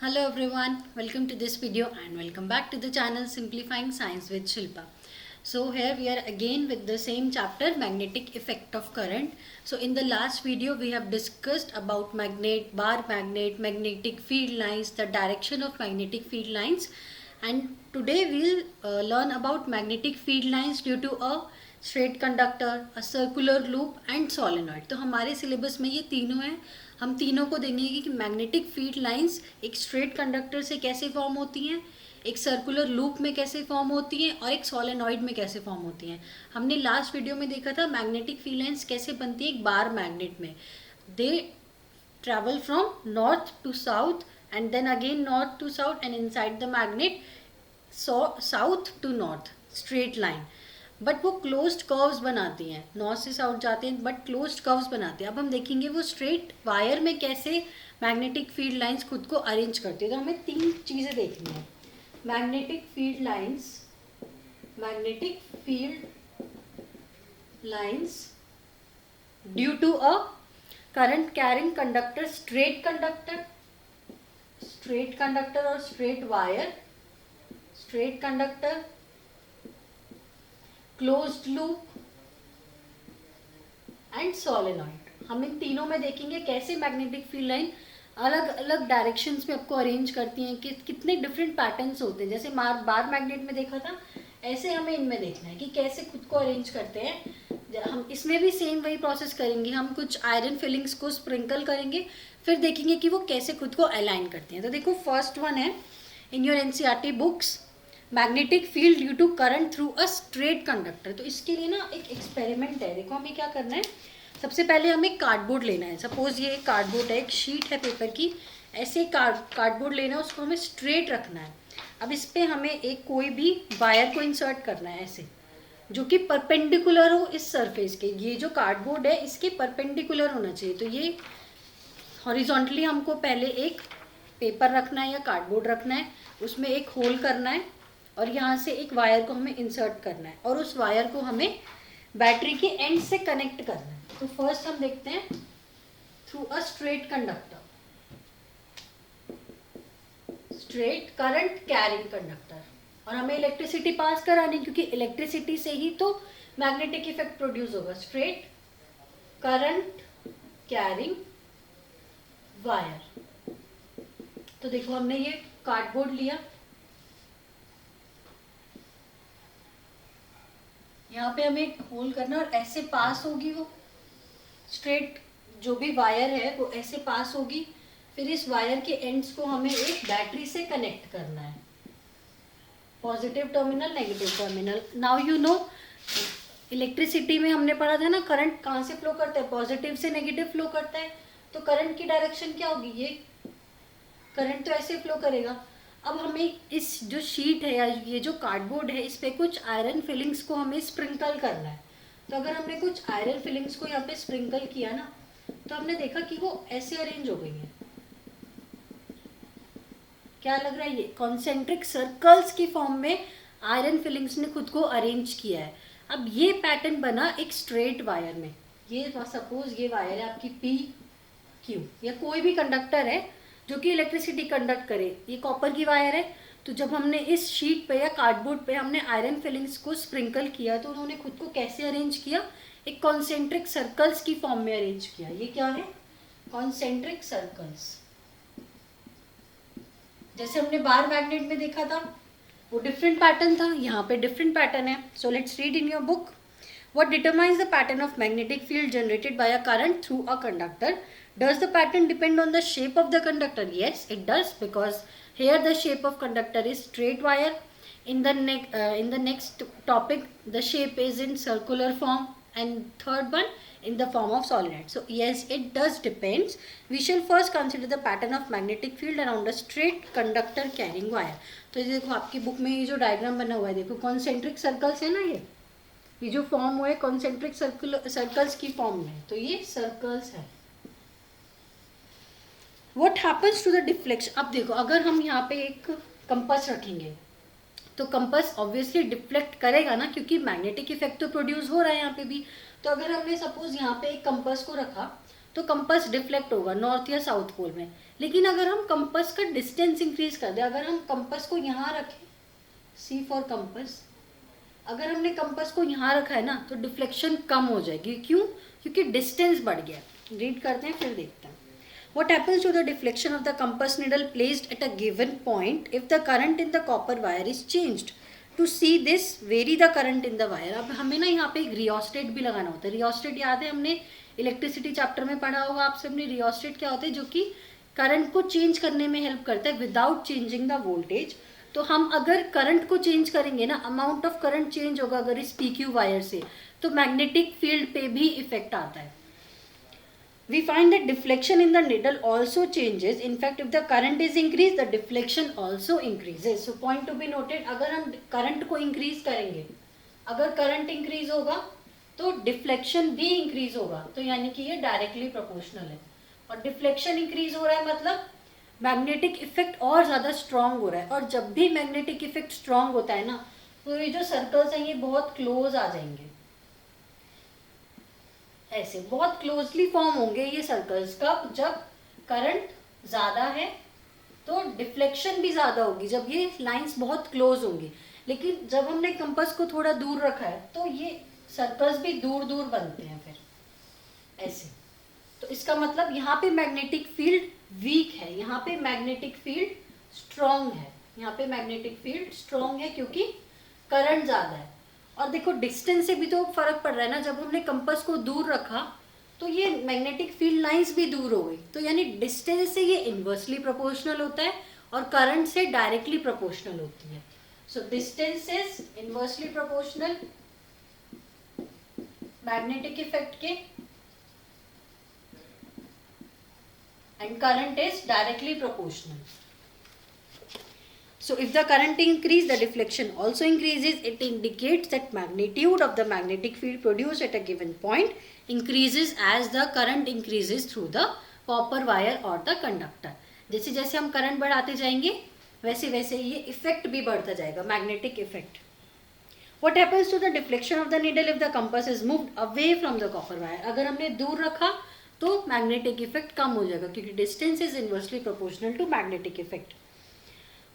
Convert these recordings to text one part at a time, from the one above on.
Hello everyone, welcome to this video and welcome back to the channel Simplifying Science with Shilpa. So here we are again with the same chapter, magnetic effect of current. So in the last video we have discussed about bar magnet, magnetic field lines, the direction of magnetic field lines, and today we'll learn about magnetic field lines due to a straight conductor, a circular loop and solenoid. तो हमारे syllabus में ये तीनों हैं. हम तीनों को देखेंगे कि मैग्नेटिक फील्ड लाइंस एक स्ट्रेट कंडक्टर से कैसे फॉर्म होती हैं, एक सर्कुलर लूप में कैसे फॉर्म होती हैं और एक सोलेनॉइड में कैसे फॉर्म होती हैं. हमने लास्ट वीडियो में देखा था मैग्नेटिक फील्ड लाइंस कैसे बनती है एक बार मैग्नेट में. They travel from north to south and then again north to south and inside the magnet south to north straight line. But वो क्लोज्ड कर्व्स बनाती हैं, नॉर्थ से साउथ जाते हैं बट क्लोज्ड कर्व्स बनाते हैं. अब हम देखेंगे वो स्ट्रेट वायर में कैसे मैग्नेटिक फील्ड लाइंस खुद को अरेंज करती है. तो हमें तीन चीज़ें देखनी है. Magnetic field lines due to a current carrying conductor, straight conductor और straight wire, straight conductor, closed loop and solenoid. हम इन तीनों में देखेंगे कैसे मैग्नेटिक फील्ड लाइन अलग अलग डायरेक्शंस में आपको अरेंज करती हैं, कि कितने डिफरेंट पैटर्न्स होते हैं. जैसे बार मैग्नेट में देखा था, ऐसे हमें इनमें देखना है कि कैसे खुद को अरेंज करते हैं. हम इसमें भी सेम वही प्रोसेस करेंगे. हम कुछ आयरन फिलिंग्स को स्प्रिंकल करेंगे, फिर देखेंगे कि वो कैसे खुद को अलाइन करते हैं. तो देखो फर्स्ट वन है in your NCERT books, magnetic field due to current through a straight conductor. तो इसके लिए ना एक एक्सपेरिमेंट है. देखो हमें क्या करना है, सबसे पहले हमें कार्डबोर्ड लेना है. सपोज ये एक कार्डबोर्ड है, एक शीट है पेपर की. ऐसे कार्डबोर्ड लेना है, उसको हमें स्ट्रेट रखना है. अब इस पर हमें एक कोई भी वायर को इंसर्ट करना है ऐसे, जो कि परपेंडिकुलर हो इस सरफेस के. ये जो कार्डबोर्ड है इसके परपेंडिकुलर होना चाहिए. तो ये हॉरिजॉन्टली हमको पहले एक पेपर रखना है या कार्डबोर्ड रखना है, उसमें एक होल करना है और यहाँ से एक वायर को हमें इंसर्ट करना है और उस वायर को हमें बैटरी के एंड से कनेक्ट करना है. तो फर्स्ट हम देखते हैं through a straight conductor, straight current carrying conductor. और हमें इलेक्ट्रिसिटी पास करानी, क्योंकि इलेक्ट्रिसिटी से ही तो मैग्नेटिक इफेक्ट प्रोड्यूस होगा. Straight current carrying wire. तो देखो हमने ये कार्डबोर्ड लिया, यहाँ पे हमें होल करना और ऐसे पास होगी वो स्ट्रेट जो भी वायर है वो ऐसे पास होगी. फिर इस वायर के एंड्स को हमें एक बैटरी से कनेक्ट करना है, positive terminal, negative terminal. Now you know electricity में हमने पढ़ा था ना, करंट कहाँ से फ्लो करता है, पॉजिटिव से नेगेटिव फ्लो करता है. तो करंट की डायरेक्शन क्या होगी, ये करंट तो ऐसे फ्लो करेगा. अब हमें इस जो शीट है या ये जो कार्डबोर्ड है, इस पे कुछ आयरन फिलिंग्स को हमें स्प्रिंकल करना है. तो अगर हमने कुछ आयरन फिलिंग्स को यहाँ पे स्प्रिंकल किया ना, तो हमने देखा कि वो ऐसे अरेंज हो गई है. क्या लग रहा है, ये कॉन्सेंट्रिक सर्कल्स की फॉर्म में आयरन फिलिंग्स ने खुद को अरेंज किया है. अब ये पैटर्न बना एक स्ट्रेट वायर में. ये सपोज ये वायर है आपकी पी क्यू, या कोई भी कंडक्टर है जो कि इलेक्ट्रिसिटी कंडक्ट करे. ये कॉपर की वायर है. तो जब हमने इस शीट पे या कार्डबोर्ड पे हमने आयरन फिलिंग्स को स्प्रिंकल किया, तो उन्होंने खुद को कैसे अरेंज किया, एक कॉन्सेंट्रिक सर्कल्स की फॉर्म में अरेंज किया. ये क्या है, कॉन्सेंट्रिक सर्कल्स. जैसे हमने बार मैग्नेट में देखा था वो डिफरेंट पैटर्न था, यहाँ पे डिफरेंट पैटर्न है. So let's read in your book. What determines the pattern of magnetic field generated by a current through a conductor? Does the pattern depend on the shape of the conductor? Yes, it does, because here the shape of conductor is straight wire. In the next topic, the shape is in circular form, and third one in the form of solenoid. So yes, it does depends. We shall first consider the pattern of magnetic field around a straight conductor carrying wire. तो ये देखो आपकी book में ये जो diagram बना हुआ है, देखो कॉन्सेंट्रिक सर्कल्स है ना, ये जो फॉर्म हुआ है कॉन्सेंट्रिक सर्कल्स की फॉर्म में. तो ये सर्कल्स है. What happens to the deflection. अब देखो अगर हम यहाँ पे एक कंपास रखेंगे तो कंपास ऑब्वियसली डिफ्लेक्ट करेगा ना, क्योंकि मैग्नेटिक इफेक्ट तो प्रोड्यूस हो रहा है यहाँ पे भी. तो अगर हमने सपोज यहाँ पे एक कंपास को रखा तो कंपास डिफ्लेक्ट होगा नॉर्थ या साउथ पोल में। लेकिन अगर हम कंपास का डिस्टेंस इंक्रीज कर दें, अगर हम कंपास को यहाँ रखें, सी फॉर कंपास, अगर हमने कंपास को यहाँ रखा है ना तो डिफ्लेक्शन कम हो जाएगी। क्यों? क्योंकि डिस्टेंस बढ़ गया। रीड करते हैं फिर देखते हैं। What happens to the deflection of the compass needle placed at a given point if the current in the copper wire is changed? To see this, vary the current in the wire. अब हमें ना यहाँ पे एक rheostat भी लगाना होता है। रियोस्टेट याद है, हमने इलेक्ट्रिसिटी चैप्टर में पढ़ा होगा आप सबने। रियोस्टेट क्या होता है? जो कि करंट को चेंज करने में हेल्प करता है विदाउट चेंजिंग द वोल्टेज। तो हम अगर करंट को चेंज करेंगे ना, अमाउंट ऑफ करंट चेंज होगा अगर इस PQ वायर से, तो मैग्नेटिक फील्ड पे भी इफेक्ट आता है। We find that deflection in the needle also changes. In fact, if the current is increased, the deflection also increases. So point to be noted, अगर हम करंट को increase करेंगे, अगर करंट इंक्रीज होगा तो डिफ्लेक्शन भी इंक्रीज होगा। तो यानी कि ये डायरेक्टली प्रोपोर्शनल है। और डिफ्लेक्शन इंक्रीज हो रहा है मतलब मैग्नेटिक इफेक्ट और ज़्यादा स्ट्रांग हो रहा है। और जब भी मैग्नेटिक इफेक्ट स्ट्रांग होता है ना, तो ये जो सर्कल्स हैं ये बहुत क्लोज आ जाएंगे, ऐसे बहुत क्लोजली फॉर्म होंगे ये सर्कल्स। कब? जब करंट ज़्यादा है तो डिफ्लेक्शन भी ज़्यादा होगी, जब ये लाइंस बहुत क्लोज होंगी। लेकिन जब हमने कंपास को थोड़ा दूर रखा है तो ये सर्कल्स भी दूर दूर बनते हैं फिर ऐसे। तो इसका मतलब यहाँ पे मैग्नेटिक फील्ड वीक है, यहाँ पे मैग्नेटिक फील्ड स्ट्रॉन्ग है। यहाँ पे मैग्नेटिक फील्ड स्ट्रॉन्ग है क्योंकि करंट ज़्यादा है। और देखो डिस्टेंस से भी तो फर्क पड़ रहा है ना, जब हमने कंपास को दूर रखा तो ये मैग्नेटिक फील्ड लाइंस भी दूर हो गई। तो यानी डिस्टेंस से ये इन्वर्सली प्रोपोर्शनल होता है और करंट से डायरेक्टली प्रोपोर्शनल होती है। So distance is inversely proportional magnetic effect के, and current is directly proportional. So if the current increase, the deflection also increases. It indicates that magnitude of the magnetic field produced at a given point increases as the current increases through the copper wire or the conductor. जैसे जैसे हम current बढ़ाते जाएंगे वैसे वैसे ये effect भी बढ़ता जाएगा, magnetic effect. What happens to the deflection of the needle if the compass is moved away from the copper wire? अगर हमने दूर रखा तो मैग्नेटिक इफेक्ट कम हो जाएगा क्योंकि distance is inversely proportional to magnetic effect.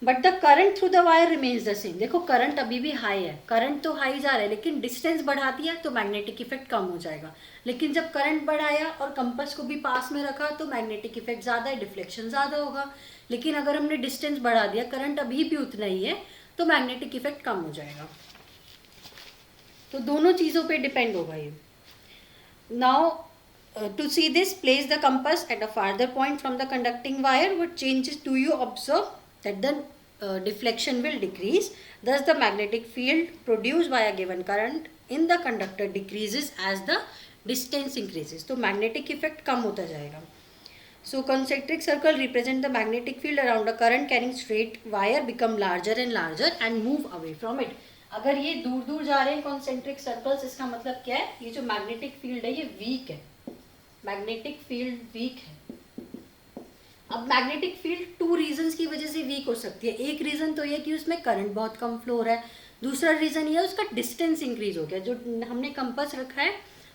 But the current through the wire remains the same. देखो current अभी भी हाई है, करंट तो हाई जा रहा है, लेकिन डिस्टेंस बढ़ा दिया तो मैग्नेटिक इफेक्ट कम हो जाएगा। लेकिन जब करंट बढ़ाया और कंपास को भी पास में रखा तो मैग्नेटिक इफेक्ट ज़्यादा है, डिफ्लेक्शन ज़्यादा होगा। लेकिन अगर हमने डिस्टेंस बढ़ा दिया, करंट अभी भी उतना ही है, तो मैग्नेटिक इफेक्ट कम हो जाएगा। तो दोनों चीज़ों पे डिपेंड होगा ये। Now to see this, place the compass at a farther point from the conducting wire. What changes do you observe? That the deflection will decrease. Thus the magnetic field produced by a given current in the conductor decreases as the distance increases. तो magnetic effect कम होता जाएगा। So concentric circle represent the magnetic field around a current carrying straight wire become larger and larger and move away from it. अगर ये दूर दूर जा रहे हैं concentric circles, इसका मतलब क्या है? ये जो magnetic field है ये weak है, मैग्नेटिक फील्ड वीक है। अब मैग्नेटिक फील्ड 2 रीजंस की वजह से वीक हो सकती है। एक रीजन तो ये कि उसमें करंट बहुत कम फ्लो हो रहा है, दूसरा रीजन ये है उसका डिस्टेंस इंक्रीज हो गया। जो हमने कंपास रखा है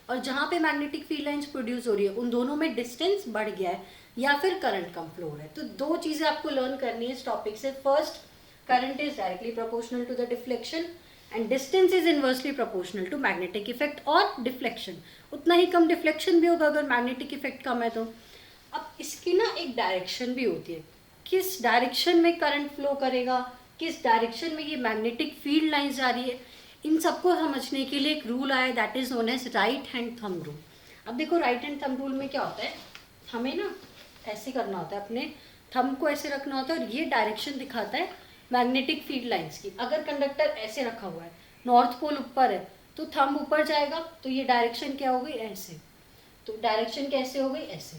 और जहाँ पे मैग्नेटिक फील्ड लाइंस प्रोड्यूस हो रही है उन दोनों में डिस्टेंस बढ़ गया है या फिर करंट कम फ्लो हो रहा है। तो 2 चीज़ें आपको लर्न करनी है इस टॉपिक से। First, current is directly proportional to the deflection and distance is inversely proportional to magnetic effect और डिफ्लेक्शन। उतना ही कम डिफ्लेक्शन भी होगा अगर मैग्नेटिक इफेक्ट कम है तो। अब इसकी ना एक डायरेक्शन भी होती है, किस डायरेक्शन में करंट फ्लो करेगा, किस डायरेक्शन में ये मैग्नेटिक फील्ड लाइंस जा रही है, इन सबको समझने के लिए एक रूल आया, that is known as right hand thumb rule. अब देखो राइट हैंड थंब रूल में क्या होता है, हमें ना ऐसे करना होता है, अपने थंब को ऐसे रखना होता है और ये डायरेक्शन दिखाता है मैग्नेटिक फील्ड लाइंस की। अगर कंडक्टर ऐसे रखा हुआ है, नॉर्थ पोल ऊपर है, तो थंब ऊपर जाएगा तो ये डायरेक्शन क्या हो गई, ऐसे। तो डायरेक्शन कैसे हो गई, ऐसे।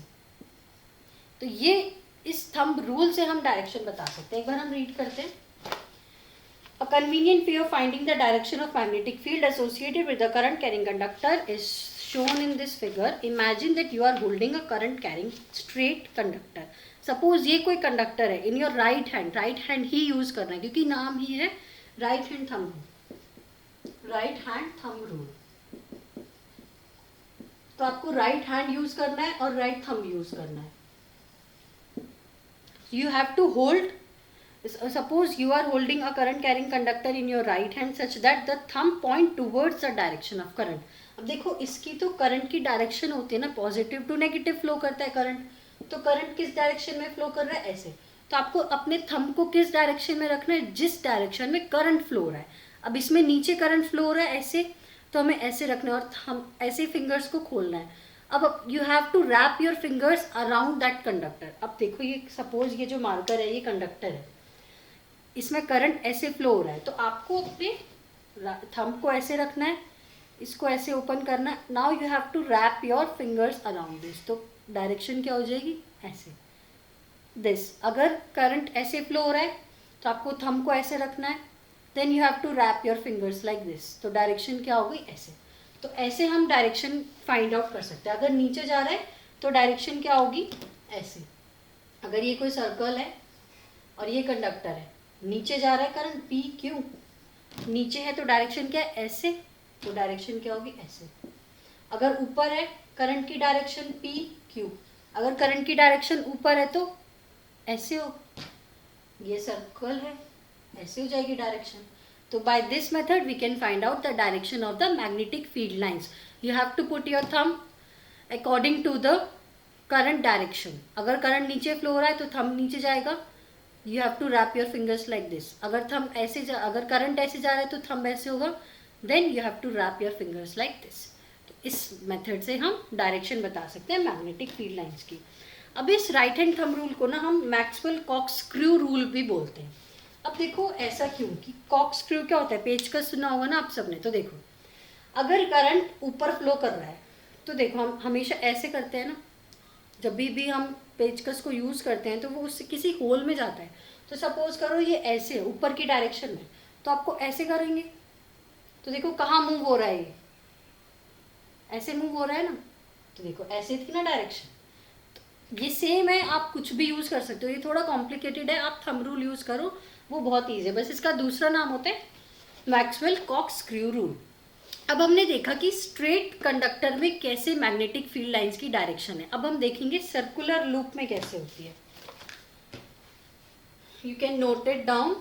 तो ये इस थंब रूल से हम डायरेक्शन बता सकते हैं। एक बार हम रीड करते हैं। A convenient way of finding the direction of magnetic field associated with the current carrying conductor is shown in this figure. Imagine that you are holding a current carrying straight conductor. Suppose ये कोई conductor है, in your right hand he use करना है क्योंकि नाम ही है right hand thumb rule. तो आपको राइट हैंड यूज करना है और राइट थंब यूज करना है. You have to hold, suppose you are holding a current carrying conductor in your right hand such that the thumb point towards the direction of current. अब देखो इसकी तो current की डायरेक्शन होती है ना, पॉजिटिव टू नेगेटिव फ्लो करता है करंट, तो करंट किस डायरेक्शन में फ्लो कर रहा है, ऐसे. तो आपको अपने थंब को किस डायरेक्शन में रखना है, जिस डायरेक्शन में करंट फ्लो हो रहा है. अब इसमें नीचे करंट फ्लो हो रहा है ऐसे, तो हमें ऐसे रखना है और हम ऐसे फिंगर्स को खोलना है. अब you have to wrap your fingers around that conductor. अब देखो ये सपोज ये जो मार्कर है ये कंडक्टर है, इसमें करंट ऐसे फ्लो हो रहा है, तो आपको अपने थंब को ऐसे रखना है, इसको ऐसे ओपन करना है. Now you have to wrap your fingers around this. तो डायरेक्शन क्या हो जाएगी, ऐसे दिस. अगर करंट ऐसे फ्लो हो रहा है तो आपको थंब को ऐसे रखना है, then you have to wrap your fingers like this. तो डायरेक्शन क्या होगी, ऐसे. तो ऐसे हम डायरेक्शन फाइंड आउट कर सकते हैं. अगर नीचे जा रहा है तो डायरेक्शन क्या होगी, ऐसे. अगर ये कोई सर्कल है और ये कंडक्टर है, नीचे जा रहा है करंट पी क्यू, नीचे है तो डायरेक्शन क्या है, ऐसे. तो डायरेक्शन क्या होगी, ऐसे. अगर ऊपर है करंट की डायरेक्शन पी क्यू, अगर करंट की डायरेक्शन ऊपर है तो ऐसे हो. ये सर्कल है, ऐसे हो जाएगी direction. So by this method we can find out the direction of the magnetic field lines. You have to put your thumb according to the current direction. अगर करंट नीचे फ्लो हो रहा है तो थंब नीचे जाएगा. You have to wrap your fingers like this. अगर thumb ऐसे अगर करंट ऐसे जा रहा है तो थंब ऐसे होगा. Then you have to wrap your fingers like this. तो इस मेथड से हम डायरेक्शन बता सकते हैं मैग्नेटिक फील्ड लाइंस की. अब इस राइट हैंड थंब रूल को ना हम मैक्सवेल कॉक्सक्रू रूल भी बोलते हैं. अब देखो ऐसा क्यों, कि कॉक्सक्रू क्या होता है, पेचकस सुना होगा ना आप सबने. तो देखो अगर करंट ऊपर फ्लो कर रहा है तो देखो हम हमेशा ऐसे करते हैं ना, जब भी हम पेचकस को यूज़ करते हैं तो वो उससे किसी होल में जाता है. तो सपोज करो ये ऐसे है ऊपर की डायरेक्शन में, तो आपको ऐसे करेंगे तो देखो कहाँ मूव हो रहा है, ये ऐसे मूव हो रहा है ना. तो देखो ऐसे थी ना डायरेक्शन. ये सेम है, आप कुछ भी यूज़ कर सकते हो. ये थोड़ा कॉम्प्लिकेटेड है, आप थंब रूल यूज़ करो, वो बहुत ईजी है. बस इसका दूसरा नाम होता है मैक्सवेल कॉक्सक्रू रूल. अब हमने देखा कि स्ट्रेट कंडक्टर में कैसे मैग्नेटिक फील्ड लाइंस की डायरेक्शन है. अब हम देखेंगे सर्कुलर लूप में कैसे होती है. You can note it down.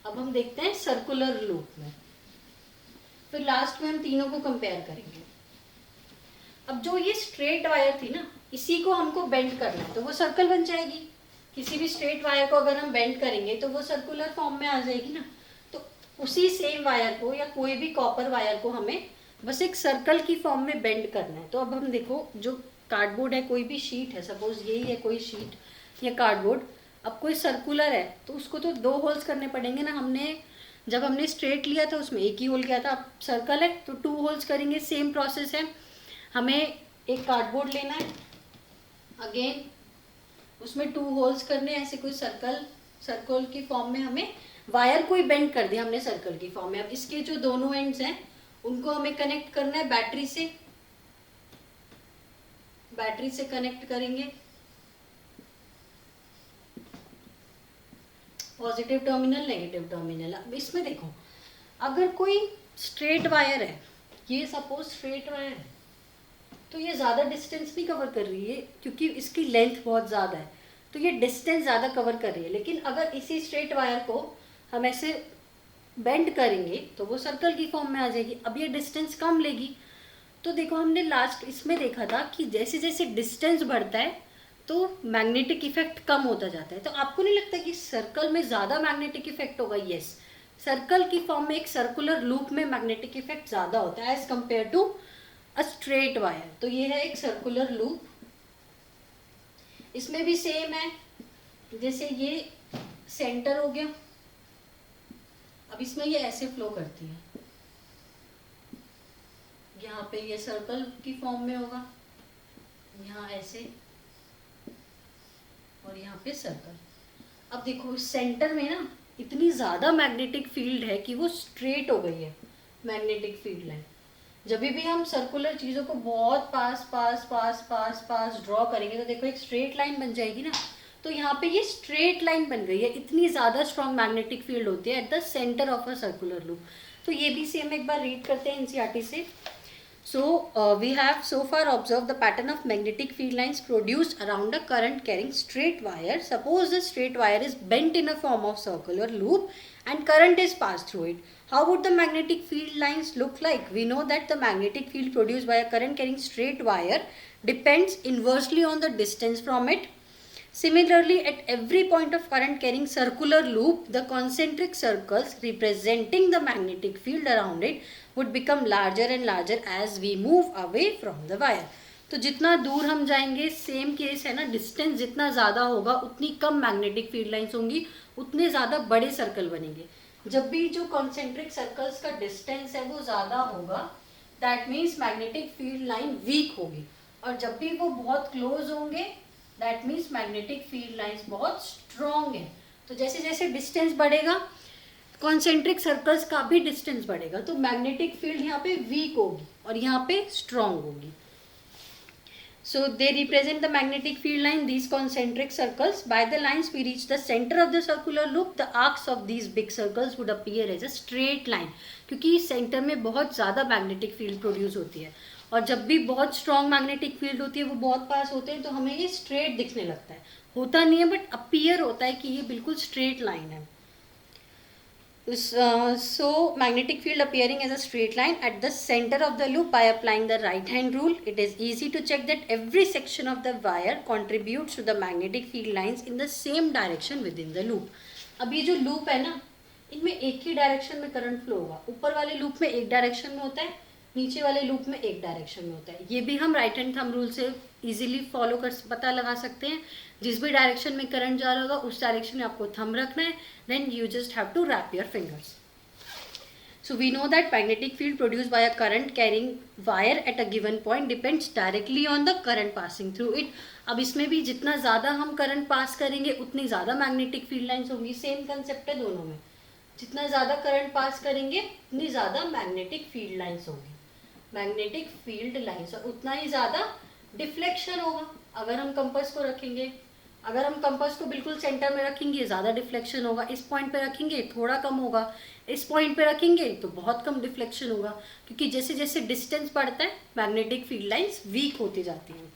अब हम देखते हैं सर्कुलर लूप में, फिर लास्ट में हम तीनों को कंपेयर करेंगे. अब जो ये स्ट्रेट वायर थी ना, इसी को हमको बेंड करना है तो वो सर्कल बन जाएगी. किसी भी स्ट्रेट वायर को अगर हम बेंड करेंगे तो वो सर्कुलर फॉर्म में आ जाएगी ना. तो उसी सेम वायर को या कोई भी कॉपर वायर को हमें बस एक सर्कल की फॉर्म में बेंड करना है. तो अब हम देखो जो कार्डबोर्ड है, कोई भी शीट है, सपोज यही है कोई शीट या कार्डबोर्ड. अब कोई सर्कुलर है तो उसको तो 2 होल्स करने पड़ेंगे ना. जब हमने स्ट्रेट लिया था उसमें एक ही होल किया था. अब सर्कल है तो 2 होल्स करेंगे. सेम प्रोसेस है. हमें एक कार्डबोर्ड लेना है, अगेन उसमें 2 होल्स करने हैं, ऐसे कोई सर्कल की फॉर्म में हमें वायर को ही बेंड कर दिया हमने सर्कल की फॉर्म में. अब इसके जो दोनों एंड्स हैं उनको हमें कनेक्ट करना है बैटरी से कनेक्ट करेंगे. Positive terminal, negative terminal. अब इसमें देखो अगर कोई स्ट्रेट वायर है, ये सपोज स्ट्रेट वायर है, तो ये ज़्यादा डिस्टेंस नहीं कवर कर रही है क्योंकि इसकी लेंथ बहुत ज़्यादा है, तो ये डिस्टेंस ज़्यादा कवर कर रही है. लेकिन अगर इसी स्ट्रेट वायर को हम ऐसे बेंड करेंगे तो वो सर्कल की फॉर्म में आ जाएगी. अब ये डिस्टेंस कम लेगी. तो देखो हमने लास्ट इसमें देखा था कि जैसे जैसे डिस्टेंस बढ़ता है तो मैग्नेटिक इफेक्ट कम होता जाता है. तो आपको नहीं लगता कि सर्कल में ज़्यादा मैग्नेटिक इफेक्ट होगा? यस, सर्कल की फॉर्म में एक सर्कुलर लूप में मैग्नेटिक इफेक्ट ज़्यादा होता है as compared to a straight wire. तो ये है एक सर्कुलर लूप. इसमें भी सेम है, जैसे ये सेंटर हो गया. अब इसमें ये ऐसे फ्लो करती है, यहाँ पे ये सर्कल की फॉर्म में होगा, यहाँ ऐसे, और यहाँ पे सर्कल. अब देखो सेंटर में ना इतनी ज़्यादा मैग्नेटिक फील्ड है कि वो स्ट्रेट हो गई है मैग्नेटिक फील्ड लाइन. जब भी हम सर्कुलर चीज़ों को बहुत पास ड्रॉ करेंगे तो देखो एक स्ट्रेट लाइन बन जाएगी ना. तो यहाँ पे ये स्ट्रेट लाइन बन गई है. इतनी ज़्यादा स्ट्रॉन्ग मैग्नेटिक फील्ड होती है at the centre of a circular loop. तो ये भी सेम एक बार रीड करते हैं एनसीईआरटी से. So we have so far observed the pattern of magnetic field lines produced around a current carrying straight wire. Suppose the straight wire is bent in a form of circular loop and current is passed through it. How would the magnetic field lines look like? We know that the magnetic field produced by a current carrying straight wire depends inversely on the distance from it. Similarly, at every point of current carrying circular loop, the concentric circles representing the magnetic field around it would become larger and larger as we move away from the wire. तो जितना दूर हम जाएंगे, same case है ना, distance जितना ज़्यादा होगा उतनी कम मैग्नेटिक फील्ड लाइंस होंगी, उतने ज़्यादा बड़े सर्कल बनेंगे. जब भी जो कॉन्सेंट्रिक सर्कल्स का डिस्टेंस है वो ज़्यादा होगा, that means magnetic field line weak होगी. और जब भी वो बहुत क्लोज होंगे, that means magnetic field lines बहुत स्ट्रॉन्ग है. तो जैसे जैसे डिस्टेंस बढ़ेगा, कॉन्सेंट्रिक सर्कल्स का भी डिस्टेंस बढ़ेगा, तो मैग्नेटिक फील्ड यहाँ पे वीक होगी और यहाँ पे स्ट्रॉन्ग होगी. So they represent the magnetic field line, these concentric circles. By the lines we reach the center of the circular loop. The arcs of these big circles would appear as a straight line. क्योंकि centre में बहुत ज़्यादा magnetic field produce होती है और जब भी बहुत स्ट्रॉन्ग मैग्नेटिक फील्ड होती है वो बहुत पास होते हैं, तो हमें ये स्ट्रेट दिखने लगता है. होता नहीं है बट अपीयर होता है कि ये बिल्कुल स्ट्रेट लाइन है. So magnetic field appearing as a straight line at the center of the loop. By applying the right hand rule, it is easy to check that every section of the wire contributes to the magnetic field lines in the same direction within the loop. अब ये जो loop है ना, इनमें एक ही direction में current flow होगा. ऊपर वाले लूप में एक डायरेक्शन में होता है, नीचे वाले लूप में एक डायरेक्शन में होता है. ये भी हम राइट हैंड थंब रूल से इजीली फॉलो कर पता लगा सकते हैं. जिस भी डायरेक्शन में करंट जा रहा होगा उस डायरेक्शन में आपको थंब रखना है. Then you just have to wrap your fingers. So we know that magnetic field produced by a current carrying wire at a given point depends directly on the current passing through it. अब इसमें भी जितना ज़्यादा हम current pass करेंगे उतनी ज़्यादा magnetic field lines होंगी. सेम कंसेप्ट है दोनों में. जितना ज़्यादा करंट पास करेंगे उतनी ज़्यादा मैग्नेटिक फील्ड लाइंस होंगी. मैग्नेटिक फील्ड लाइंस और उतना ही ज़्यादा डिफ्लेक्शन होगा. अगर हम कंपास को रखेंगे, अगर हम कंपास को बिल्कुल सेंटर में रखेंगे ज़्यादा डिफ्लेक्शन होगा. इस पॉइंट पे रखेंगे थोड़ा कम होगा. इस पॉइंट पे रखेंगे तो बहुत कम डिफ्लेक्शन होगा. क्योंकि जैसे जैसे डिस्टेंस बढ़ता है मैग्नेटिक फील्ड लाइंस वीक होती जाती हैं.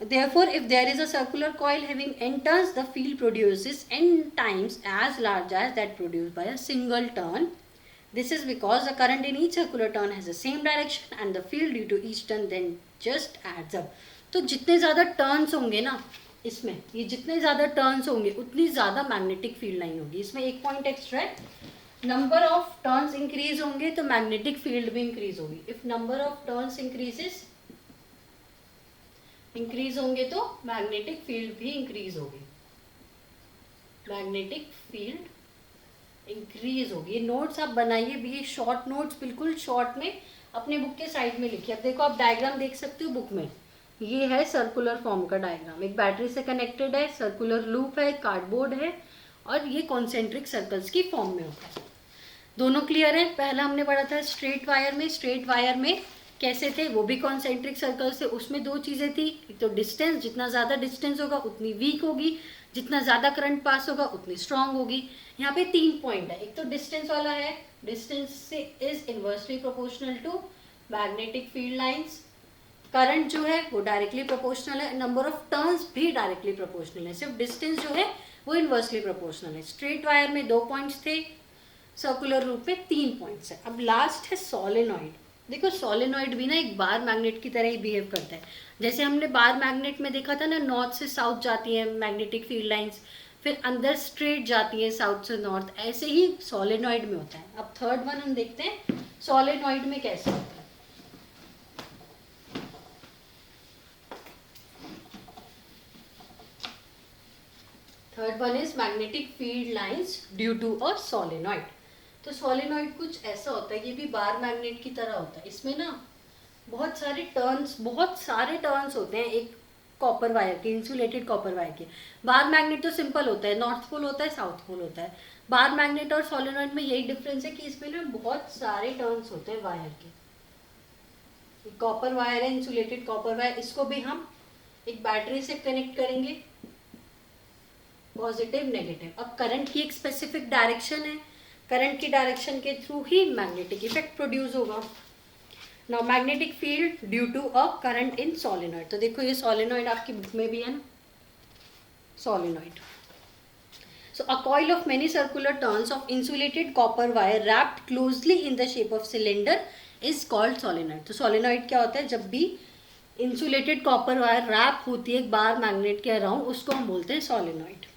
Therefore, if there is a circular coil having n turns, the field produces n times as large as that produced by a single turn. This is because the current in each circular turn has the same direction and the field due to each turn then just adds up. तो जितने ज़्यादा turns होंगे ना इसमें, ये जितने ज़्यादा turns होंगे उतनी ज़्यादा मैग्नेटिक फील्ड लाइन होगी. इसमें एक पॉइंट एक्स्ट्रा है, नंबर ऑफ टर्न्स इंक्रीज होंगे तो मैग्नेटिक फील्ड भी इंक्रीज होगी. If number of turns increase होंगे तो मैग्नेटिक फील्ड भी इंक्रीज होगी. मैग्नेटिक फील्ड इंक्रीज होगी. ये नोट्स आप बनाइए भी, ये शॉर्ट नोट्स बिल्कुल शॉर्ट में अपने बुक के साइड में लिखिए. अब देखो आप डायग्राम देख सकते हो बुक में. ये है सर्कुलर फॉर्म का डायग्राम. एक बैटरी से कनेक्टेड है, सर्कुलर लूप है, कार्डबोर्ड है और ये कॉन्सेंट्रिक सर्कल्स की फॉर्म में होता है. दोनों क्लियर है. पहला हमने पढ़ा था स्ट्रेट वायर में. स्ट्रेट वायर में कैसे थे, वो भी कॉन्सेंट्रिक सर्कल्स थे. उसमें दो चीज़ें थी, एक तो डिस्टेंस, जितना ज़्यादा डिस्टेंस होगा उतनी वीक होगी, जितना ज़्यादा करंट पास होगा उतनी स्ट्रांग होगी. यहाँ पे 3 पॉइंट है. एक तो डिस्टेंस वाला है, डिस्टेंस से is inversely proportional to magnetic field lines. Current जो है वो डायरेक्टली प्रोपोर्शनल है. नंबर ऑफ टर्न्स भी डायरेक्टली प्रोपोर्शनल है. सिर्फ डिस्टेंस जो है वो इनवर्सली प्रोपोर्शनल है. स्ट्रेट वायर में 2 पॉइंट्स थे, सर्कुलर लूप में 3 पॉइंट्स है. अब लास्ट है सोलेनॉइड. देखो सोलेनॉइड भी ना एक बार मैग्नेट की तरह ही बिहेव करता है. जैसे हमने बार मैग्नेट में देखा था ना, नॉर्थ से साउथ जाती है मैग्नेटिक फील्ड लाइंस, फिर अंदर स्ट्रेट जाती है साउथ से नॉर्थ. ऐसे ही सोलेनॉइड में होता है. अब थर्ड वन हम देखते हैं सोलेनॉइड में कैसे होता है. Third one is magnetic field lines due to a solenoid. तो सोलेनॉइड कुछ ऐसा होता है, ये भी बार मैग्नेट की तरह होता है. इसमें ना बहुत सारे टर्न्स होते हैं एक कॉपर वायर के, इंसुलेटेड कॉपर वायर के. बार मैग्नेट तो सिंपल होता है, नॉर्थ पोल होता है, साउथ पोल होता है. बार मैग्नेट और सोलेनॉइड में यही डिफरेंस है कि इसमें ना बहुत सारे टर्न्स होते हैं वायर के. कॉपर वायर है, इंसुलेटेड कॉपर वायर, इसको भी हम एक बैटरी से कनेक्ट करेंगे, पॉजिटिव नेगेटिव. अब करंट की एक स्पेसिफिक डायरेक्शन है, करंट की डायरेक्शन के थ्रू ही मैग्नेटिक इफेक्ट प्रोड्यूस होगा. Now magnetic field due to a current in solenoid. तो देखो ये सोलेनॉइड आपकी बुक में भी है ना, solenoid. So a coil of many circular turns of insulated copper wire wrapped closely in the shape of cylinder is called solenoid. तो solenoid क्या होता है? जब भी insulated copper wire wrap होती है एक बार मैग्नेट के अराउंड, उसको हम बोलते हैं solenoid.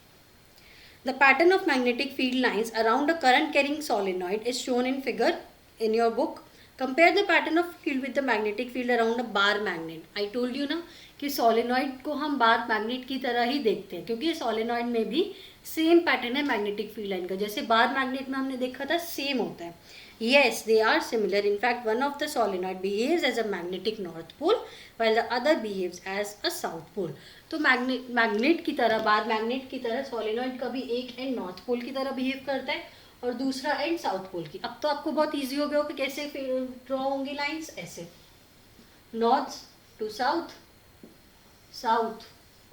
The pattern of magnetic field lines around a current carrying solenoid is shown in figure in your book. Compare the pattern of field with the magnetic field around a bar magnet. I told you ना कि solenoid को हम बार magnet की तरह ही देखते हैं, क्योंकि solenoid में भी सेम पैटर्न है मैग्नेटिक फील्ड लाइन का. जैसे बार मैग्नेट में हमने देखा था सेम होता है. Yes, they are similar. In fact, one of the solenoid behaves as a magnetic north pole while the other behaves as a south pole. तो मैग्नेट की तरह, बार मैग्नेट की तरह सोलेनॉइड का भी एक एंड नॉर्थ पोल की तरह बिहेव करता है और दूसरा एंड साउथ पोल की. अब तो आपको बहुत इजी हो गया हो कि कैसे ड्रॉ होंगी लाइंस. ऐसे नॉर्थ टू साउथ, साउथ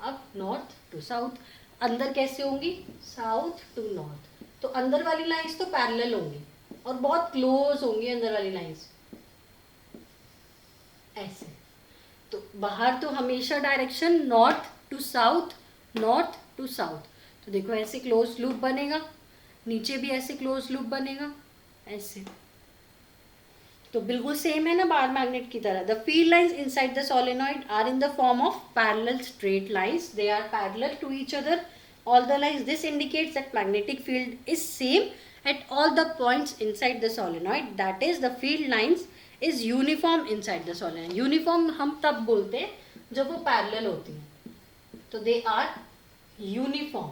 अब नॉर्थ टू साउथ. अंदर कैसे होंगी? South to north. तो अंदर वाली लाइंस तो पैरेलल होंगी और बहुत क्लोज होंगी अंदर वाली लाइंस ऐसे. तो बाहर तो हमेशा direction north to south, north to south. तो देखो ऐसे क्लोज लूप बनेगा, नीचे भी ऐसे क्लोज लूप बनेगा ऐसे. तो बिल्कुल सेम है ना बार मैग्नेट की तरह. The field lines inside the solenoid are in the form of parallel straight lines. They are parallel to each other all the lines. This indicates that magnetic field is same at all the points inside the solenoid. That is, the field lines is uniform inside the solenoid. Uniform हम तब बोलते हैं जब वो parallel होती हैं. तो they are uniform.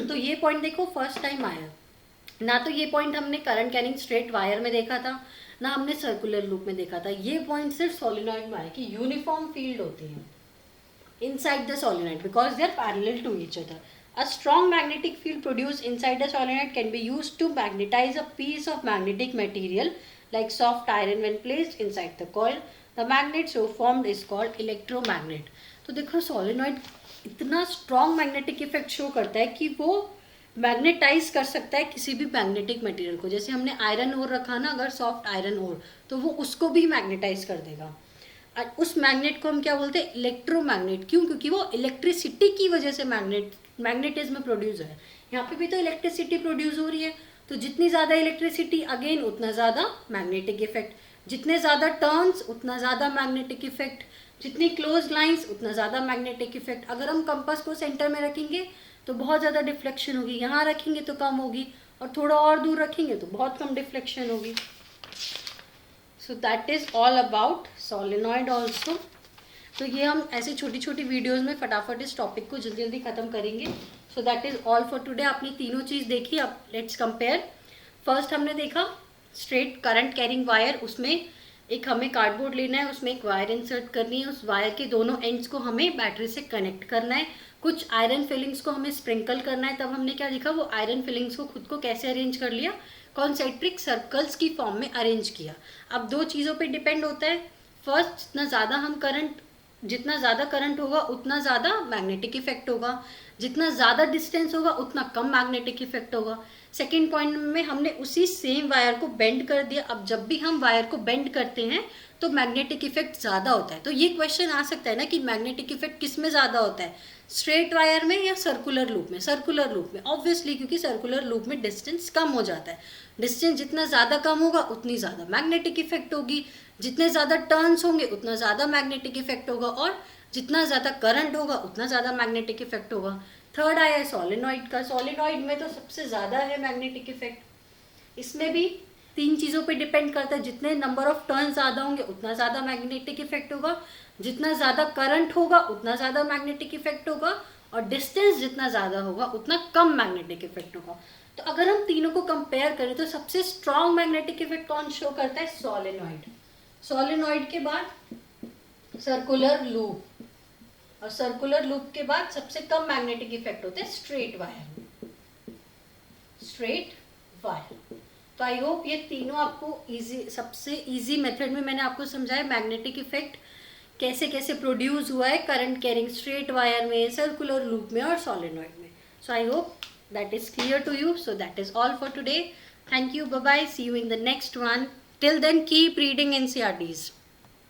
तो ये पॉइंट देखो फर्स्ट टाइम आया ना. तो ये पॉइंट हमने करंट कैरिंग स्ट्रेट वायर में देखा था ना, हमने सर्कुलर लूप में देखा था. ये पॉइंट सिर्फ सोलेनॉइड में आया कि यूनिफॉर्म फील्ड होती है inside the solenoid because they are parallel to each other. A strong magnetic field produced inside the solenoid can be used to magnetize a piece of magnetic material like soft iron when placed inside the coil. The magnet so formed is called electromagnet. तो देखो solenoid इतना strong magnetic effect show करता है कि वो magnetise कर सकता है किसी भी मैग्नेटिक मटेरियल को. जैसे हमने आयरन ओर रखा ना, अगर सॉफ्ट आयरन ओर, तो वो उसको भी मैग्नेटाइज कर देगा. उस मैग्नेट को हम क्या बोलते हैं? इलेक्ट्रोमैग्नेट. क्यों? क्योंकि वो इलेक्ट्रिसिटी की वजह से मैग्नेटिज्म प्रोड्यूस है. यहाँ पे भी तो इलेक्ट्रिसिटी प्रोड्यूस हो रही है. तो जितनी ज़्यादा इलेक्ट्रिसिटी अगेन उतना ज़्यादा मैग्नेटिक इफेक्ट. जितने ज़्यादा टर्न्स उतना ज़्यादा मैग्नेटिक इफेक्ट. जितनी क्लोज लाइंस उतना ज़्यादा मैग्नेटिक इफेक्ट. अगर हम कंपास को सेंटर में रखेंगे तो बहुत ज़्यादा डिफ्लेक्शन होगी, यहाँ रखेंगे तो कम होगी, और थोड़ा और दूर रखेंगे तो बहुत कम डिफ्लेक्शन होगी. So that is all about solenoid also. तो ये हम ऐसे छोटी छोटी वीडियोस में फटाफट इस टॉपिक को जल्दी जल्दी ख़त्म करेंगे. So that is all for today. आपने तीनों चीज़ देखी. अब लेट्स कंपेयर. फर्स्ट हमने देखा स्ट्रेट करंट कैरिंग वायर. उसमें एक हमें कार्डबोर्ड लेना है, उसमें एक वायर इंसर्ट करनी है. उस वायर के दोनों एंड्स को हमें बैटरी से कनेक्ट करना है. कुछ आयरन फिलिंग्स को हमें स्प्रिंकल करना है. तब हमने क्या देखा, वो आयरन फिलिंग्स को खुद को कैसे अरेंज कर लिया, कॉन्सेंट्रिक सर्कल्स की फॉर्म में अरेंज किया. अब दो चीज़ों पे डिपेंड होता है. फर्स्ट, जितना ज़्यादा करंट होगा उतना ज़्यादा मैग्नेटिक इफेक्ट होगा. जितना ज़्यादा डिस्टेंस होगा उतना कम मैग्नेटिक इफेक्ट होगा. सेकेंड पॉइंट में हमने उसी सेम वायर को बेंड कर दिया. अब जब भी हम वायर को बेंड करते हैं तो मैग्नेटिक इफेक्ट ज़्यादा होता है. तो ये क्वेश्चन आ सकता है ना कि मैग्नेटिक इफेक्ट किस में ज़्यादा होता है, स्ट्रेट वायर में या सर्कुलर लूप में? सर्कुलर लूप में ऑब्वियसली, क्योंकि सर्कुलर लूप में डिस्टेंस कम हो जाता है. डिस्टेंस जितना ज़्यादा कम होगा उतनी ज़्यादा मैग्नेटिक इफेक्ट होगी. जितने ज़्यादा टर्न्स होंगे उतना ज़्यादा मैग्नेटिक इफेक्ट होगा, और जितना ज़्यादा करंट होगा उतना ज़्यादा मैग्नेटिक इफेक्ट होगा. थर्ड आया सोलेनॉइड का. सोलेनॉइड में तो सबसे ज़्यादा है मैग्नेटिक इफेक्ट. इसमें भी तीन चीज़ों पे डिपेंड करता है. जितने नंबर ऑफ टर्न ज़्यादा होंगे उतना ज़्यादा मैग्नेटिक इफेक्ट होगा. जितना ज़्यादा करंट होगा उतना ज़्यादा मैग्नेटिक इफेक्ट होगा, और डिस्टेंस जितना ज़्यादा होगा उतना कम मैग्नेटिक इफेक्ट होगा. तो अगर हम तीनों को कंपेयर करें तो सबसे स्ट्रॉन्ग मैग्नेटिक इफेक्ट कौन शो करता है? सोलेनॉइड. सोलेनॉइड के बाद सर्कुलर लूप, और सर्कुलर लूप के बाद सबसे कम मैग्नेटिक इफेक्ट होता है स्ट्रेट वायर. Straight wire. तो आई होप ये तीनों आपको इजी, सबसे इजी मेथड में मैंने आपको समझाया मैग्नेटिक इफेक्ट कैसे कैसे प्रोड्यूस हुआ है करंट कैरिंग स्ट्रेट वायर में, सर्कुलर लूप में और सोलेनॉइड में. So I hope that is clear to you. So that is all for today. Thank you. Bye bye. See you in the next one. Till then, keep reading NCRTs.